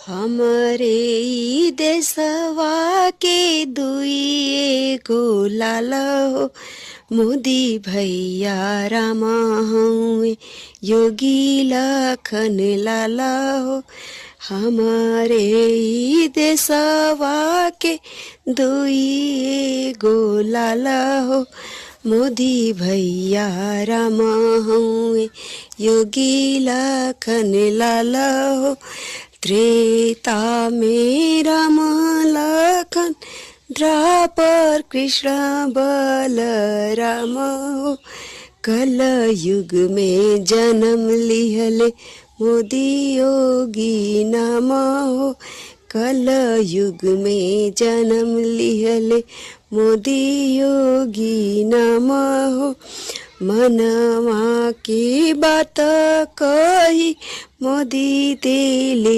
हमरे ई देशवा के दुई गो लाला हो, मोदी भैया रामा हउए योगी लखन लाला हो। हमारे ई देशवा के दुई गो लाला हो, मोदी भैया रामा हउए योगी लखन लाला हो। त्रेता में राम लखन, द्वापर कृष्ण बलराम हो। कल युग में जन्म लिहले मोदी योगी नाम हो। कल युग में जन्म लिहले मोदी योगी नाम हो। मनवा की बात कही मोदी देले